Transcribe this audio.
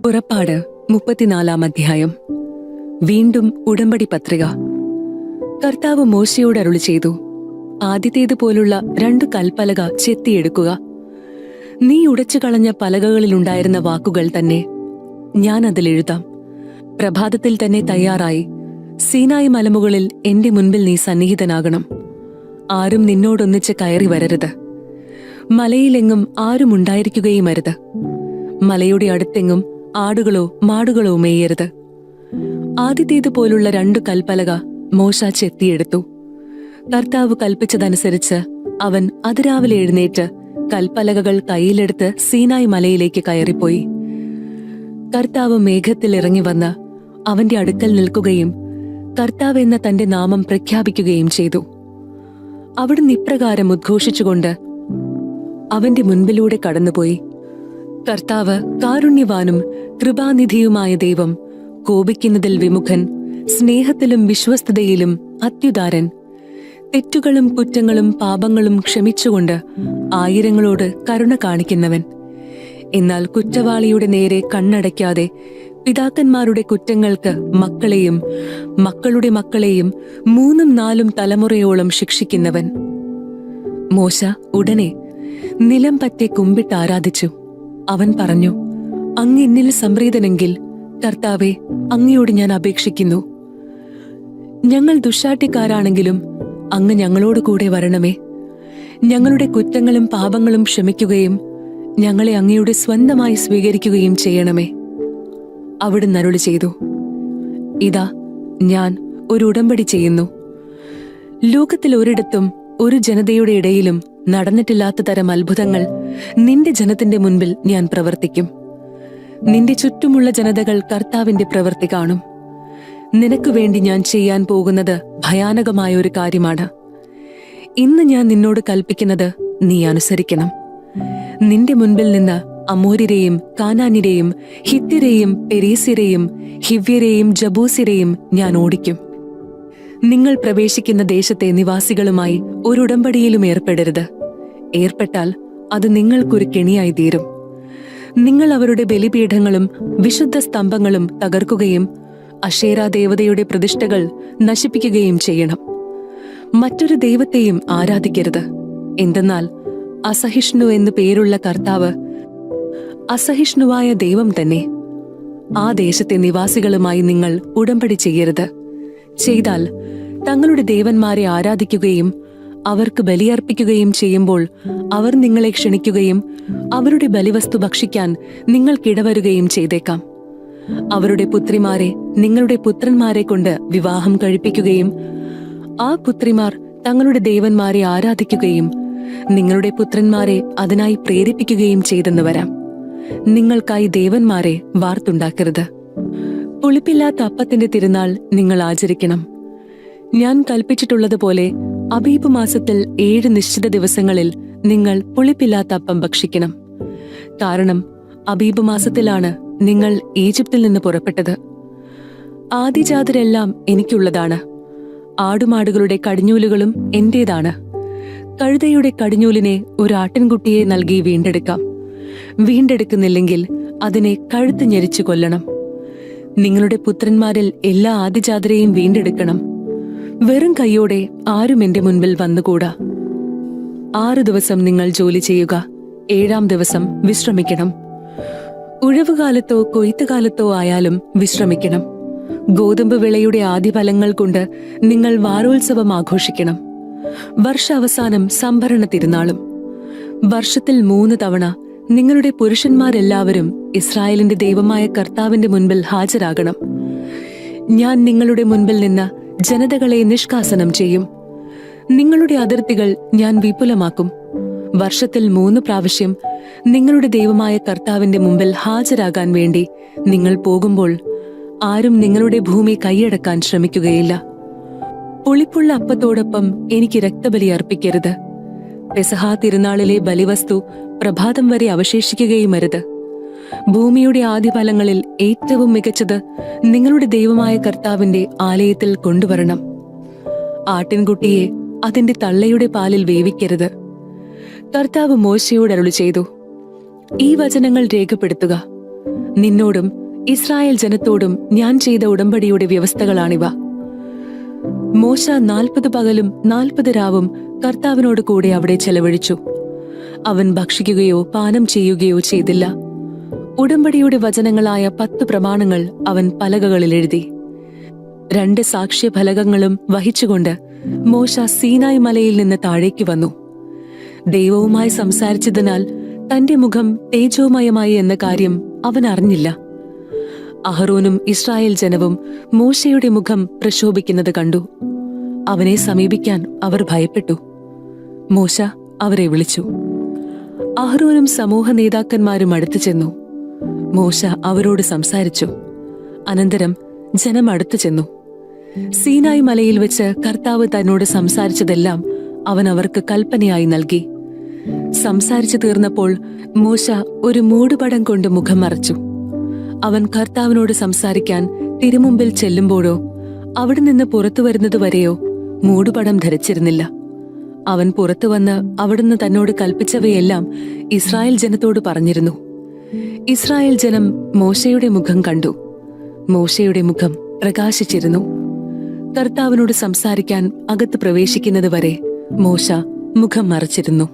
പുറപ്പാട് 34 അധ്യായം. വീണ്ടും ഉടമ്പടി പത്രിക. കർത്താവ് മോശയോട് അരുളി ചെയ്തു, ആദ്യത്തേതുപോലുള്ള 2 കൽപ്പലക ചെത്തിയെടുക്കുക. നീ ഉടച്ചു കളഞ്ഞ പലകകളിലുണ്ടായിരുന്ന വാക്കുകൾ തന്നെ ഞാൻ അതിലെഴുതാം. പ്രഭാതത്തിൽ തന്നെ തയ്യാറായി സീനായി മലമുകളിൽ എന്റെ മുൻപിൽ നീ സന്നിഹിതനാകണം. ആരും നിന്നോടൊന്നിച്ച് കയറി വരരുത്. മലയിലെങ്ങും ആരും ഉണ്ടായിരിക്കുകയും അരുത്. മലയുടെ അടുത്തെങ്ങും ആടുകളോ മാടുകളോ മേയരുത്. ആദ്യത്തേതുപോലുള്ള 2 കൽപ്പലക മോശ ചെത്തിയെടുത്തു. കർത്താവ് കൽപ്പിച്ചതനുസരിച്ച് അവൻ അതിരാവിലെ എഴുന്നേറ്റ് കൽപ്പലകകൾ കയ്യിലെടുത്ത് സീനായി മലയിലേക്ക് കയറിപ്പോയി. കർത്താവ് മേഘത്തിൽ ഇറങ്ങി വന്ന് അവന്റെ അടുക്കൽ നിൽക്കുകയും കർത്താവ് എന്ന തന്റെ നാമം പ്രഖ്യാപിക്കുകയും ചെയ്തു. അവിടുന്ന് ഇപ്രകാരം ഉദ്ഘോഷിച്ചുകൊണ്ട് അവന്റെ മുൻപിലൂടെ കടന്നുപോയി. കർത്താവ് കാരുണ്യവാനും കൃപാനിധിയുമായ ദൈവം, കോപിക്കുന്നതിൽ വിമുഖൻ, സ്നേഹത്തിലും വിശ്വസ്തതയിലും അത്യുദാരൻ, തെറ്റുകളും കുറ്റങ്ങളും പാപങ്ങളും ക്ഷമിച്ചുകൊണ്ട് ആയിരങ്ങളോട് കരുണ കാണിക്കുന്നവൻ. എന്നാൽ കുറ്റവാളിയുടെ നേരെ കണ്ണടയ്ക്കാതെ പിതാക്കന്മാരുടെ കുറ്റങ്ങൾക്ക് മക്കളെയും മക്കളുടെ മക്കളെയും 3-4 തലമുറയോളം ശിക്ഷിക്കുന്നവൻ. മോശ ഉടനെ നിലം പറ്റി കുമ്പിട്ട് ആരാധിച്ചു. അവൻ പറഞ്ഞു, അങ്ങ് എന്നിൽ സംപ്രീതനെങ്കിൽ കർത്താവെ, അങ്ങയോട് ഞാൻ അപേക്ഷിക്കുന്നു. ഞങ്ങൾ ദുഷ്ടാട്ടിക്കാരാണെങ്കിലും അങ്ങ് ഞങ്ങളോട് കൂടെ വരണമേ. ഞങ്ങളുടെ കുറ്റങ്ങളും പാപങ്ങളും ക്ഷമിക്കുകയും ഞങ്ങളെ അങ്ങയുടെ സ്വന്തമായി സ്വീകരിക്കുകയും ചെയ്യണമേ. അവിടുന്ന് അരുളി ചെയ്തു, ഇതാ ഞാൻ ഒരു ഉടമ്പടി ചെയ്യുന്നു. ലോകത്തിൽ ഒരിടത്തും ഒരു ജനതയുടെ ഇടയിലും നടന്നിട്ടില്ലാത്ത തരം അത്ഭുതങ്ങൾ നിന്റെ ജനത്തിന്റെ മുൻപിൽ ഞാൻ പ്രവർത്തിക്കും. നിന്റെ ചുറ്റുമുള്ള ജനതകൾ കർത്താവിന്റെ പ്രവൃത്തി കാണും. നിനക്ക് വേണ്ടി ഞാൻ ചെയ്യാൻ പോകുന്നത് ഭയാനകമായ ഒരു കാര്യമാണ്. ഇന്ന് ഞാൻ നിന്നോട് കൽപ്പിക്കുന്നത് നീ അനുസരിക്കണം. നിന്റെ മുൻപിൽ നിന്ന് അമോര്യരെയും കാനാന്യരെയും ഹിത്യരെയും പെരീസ്യരെയും ഹിവ്യരെയും ജബൂസ്യരെയും ഞാൻ ഓടിക്കും. നിങ്ങൾ പ്രവേശിക്കുന്ന ദേശത്തെ നിവാസികളുമായി ഒരു ഉടമ്പടിയിലും ഏർപ്പെടരുത്. ഏർപ്പെട്ടാൽ അത് നിങ്ങൾക്കൊരു കെണിയായി തീരും. നിങ്ങൾ അവരുടെ ബലിപീഠങ്ങളും വിശുദ്ധ സ്തംഭങ്ങളും തകർക്കുകയും അശേരാ ദേവതയുടെ പ്രതിഷ്ഠകൾ നശിപ്പിക്കുകയും ചെയ്യണം. മറ്റൊരു ദൈവത്തെയും ആരാധിക്കരുത്. എന്തെന്നാൽ അസഹിഷ്ണു എന്നു പേരുള്ള കർത്താവ് അസഹിഷ്ണുവായ ദൈവം തന്നെ. ആ ദേശത്തെ നിവാസികളുമായി നിങ്ങൾ ഉടമ്പടി ചെയ്യരുത്. ചെയ്താൽ തങ്ങളുടെ ദേവന്മാരെ ആരാധിക്കുകയും അവർക്ക് ബലിയർപ്പിക്കുകയും ചെയ്യുമ്പോൾ അവർ നിങ്ങളെ ക്ഷണിക്കുകയും അവരുടെ ബലിവസ്തു ഭക്ഷിക്കാൻ നിങ്ങൾക്കിടവരുകയും ചെയ്തേക്കാം. അവരുടെ പുത്രിമാരെ നിങ്ങളുടെ പുത്രന്മാരെ കൊണ്ട് വിവാഹം കഴിപ്പിക്കുകയും ആ പുത്രിമാർ തങ്ങളുടെ ദേവന്മാരെ ആരാധിക്കുകയും നിങ്ങളുടെ പുത്രന്മാരെ അതിനായി പ്രേരിപ്പിക്കുകയും ചെയ്തെന്ന് വരാം. നിങ്ങൾക്കായി ദേവന്മാരെ വാർത്തുണ്ടാക്കരുത്. പുളിപ്പില്ലാത്ത അപ്പത്തിന്റെ തിരുനാൾ നിങ്ങൾ ആചരിക്കണം. ഞാൻ കൽപ്പിച്ചിട്ടുള്ളതുപോലെ അബീബ് മാസത്തിൽ 7 നിശ്ചിത ദിവസങ്ങളിൽ നിങ്ങൾ പുളിപ്പില്ലാത്ത അപ്പം ഭക്ഷിക്കണം. കാരണം അബീബ് മാസത്തിലാണ് നിങ്ങൾ ഈജിപ്തിൽ നിന്ന് പുറപ്പെട്ടത്. ആദിജാതരെല്ലാം എനിക്കുള്ളതാണ്. ആടുമാടുകളുടെ കടിഞ്ഞൂലുകളും എന്റേതാണ്. കഴുതയുടെ കടിഞ്ഞൂലിനെ ഒരു ആട്ടിൻകുട്ടിയെ നൽകി വീണ്ടെടുക്കാം. വീണ്ടെടുക്കുന്നില്ലെങ്കിൽ അതിനെ കഴുത്ത് ഞെരിച്ചു കൊല്ലണം. നിങ്ങളുടെ പുത്രന്മാരിൽ എല്ലാ ആദിജാതരെയും വീണ്ടെടുക്കണം. വെറും കൈയോടെ ആരും എന്റെ മുൻപിൽ വന്നുകൂടാ. 6 ദിവസം നിങ്ങൾ ജോലി ചെയ്യുക. 7-ാം ദിവസം വിശ്രമിക്കണം. ഉഴവുകാലത്തോ കൊയ്ത്തുകാലത്തോ ആയാലും വിശ്രമിക്കണം. ഗോതമ്പ് വിളയുടെ ആദ്യഫലങ്ങൾ കൊണ്ട് നിങ്ങൾ വാരോത്സവം ആഘോഷിക്കണം. വർഷാവസാനം സംഭരണ തിരുനാളും. വർഷത്തിൽ 3 തവണ നിങ്ങളുടെ പുരുഷന്മാരെല്ലാവരും ഇസ്രായേലിന്റെ ദൈവമായ കർത്താവിന്റെ മുൻപിൽ ഹാജരാകണം. ഞാൻ നിങ്ങളുടെ മുൻപിൽ നിന്ന് ജനതകളെ നിഷ്കാസനം ചെയ്യും. നിങ്ങളുടെ അതിർത്തികൾ ഞാൻ വിപുലമാക്കും. വർഷത്തിൽ 3 പ്രാവശ്യം നിങ്ങളുടെ ദൈവമായ കർത്താവിന്റെ മുമ്പിൽ ഹാജരാകാൻ വേണ്ടി നിങ്ങൾ പോകുമ്പോൾ ആരും നിങ്ങളുടെ ഭൂമി കൈയടക്കാൻ ശ്രമിക്കുകയില്ല. പുളിപ്പുള്ള അപ്പത്തോടൊപ്പം എനിക്ക് രക്തബലി അർപ്പിക്കരുത്. പെസഹാ തിരുനാളിലെ ബലിവസ്തു പ്രഭാതം വരെ അവശേഷിക്കുകയും അരുത്. ഭൂമിയുടെ ആദ്യഫലങ്ങളിൽ ഏറ്റവും മികച്ചത് നിങ്ങളുടെ ദൈവമായ കർത്താവിന്റെ ആലയത്തിൽ കൊണ്ടുവരണം. ആട്ടിൻകുട്ടിയെ അതിന്റെ തള്ളയുടെ പാലിൽ വേവിക്കരുത്. കർത്താവ് മോശയോട് അരുളി ചെയ്തു, ഈ വചനങ്ങൾ രേഖപ്പെടുത്തുക. നിന്നോടും ഇസ്രായേൽ ജനത്തോടും ഞാൻ ചെയ്ത ഉടമ്പടിയുടെ വ്യവസ്ഥകളാണിവ. മോശ 40 പകലും 40 രാവും കർത്താവിനോട് കൂടെ അവിടെ ചെലവഴിച്ചു. അവൻ ഭക്ഷിക്കുകയോ പാനം ചെയ്യുകയോ ചെയ്തില്ല. ഉടമ്പടിയുടെ വചനങ്ങളായ 10 പ്രമാണങ്ങൾ അവൻ പലകകളിൽ എഴുതി. 2 സാക്ഷ്യഫലകങ്ങളും വഹിച്ചുകൊണ്ട് മോശ സീനായ് മലയിൽ നിന്ന് താഴേക്ക് വന്നു. ദൈവവുമായി സംസാരിച്ചതിനാൽ തന്റെ മുഖം തേജോമയമായി എന്ന കാര്യം അവൻ അറിഞ്ഞില്ല. അഹറോനും ഇസ്രായേൽ ജനവും മോശയുടെ മുഖം പ്രശോഭിക്കുന്നത് കണ്ടു. അവനെ സമീപിക്കാൻ അവർ ഭയപ്പെട്ടു. മോശ അവരെ വിളിച്ചു. അഹ്റോനും സമൂഹ നേതാക്കന്മാരും അടുത്തു ചെന്നു. മോശ അവരോട് സംസാരിച്ചു. അനന്തരം ജനം അടുത്തു ചെന്നു. സീനായ് മലയിൽ വെച്ച് കർത്താവ് തന്നോട് സംസാരിച്ചതെല്ലാം അവൻ അവർക്ക് കൽപ്പനയായി നൽകി. സംസാരിച്ചു തീർന്നപ്പോൾ മോശ ഒരു മൂടുപടം കൊണ്ട് മുഖം മറച്ചു. അവൻ കർത്താവിനോട് സംസാരിക്കാൻ തിരുമുമ്പിൽ ചെല്ലുമ്പോഴോ അവിടെ നിന്ന് പുറത്തു വരുന്നതുവരെയോ മൂടുപടം ധരിച്ചിരുന്നില്ല. അവൻ പുറത്തു വന്ന് അവിടുന്ന് തന്നോട് കൽപ്പിച്ചവയെല്ലാം ഇസ്രായേൽ ജനത്തോട് പറഞ്ഞിരുന്നു. ഇസ്രായേൽ ജനം മോശയുടെ മുഖം കണ്ടു. മോശയുടെ മുഖം പ്രകാശിച്ചിരുന്നു. കർത്താവിനോട് സംസാരിക്കാൻ അകത്ത് പ്രവേശിക്കുന്നത് വരെ മോശ മുഖം മറച്ചിരുന്നു.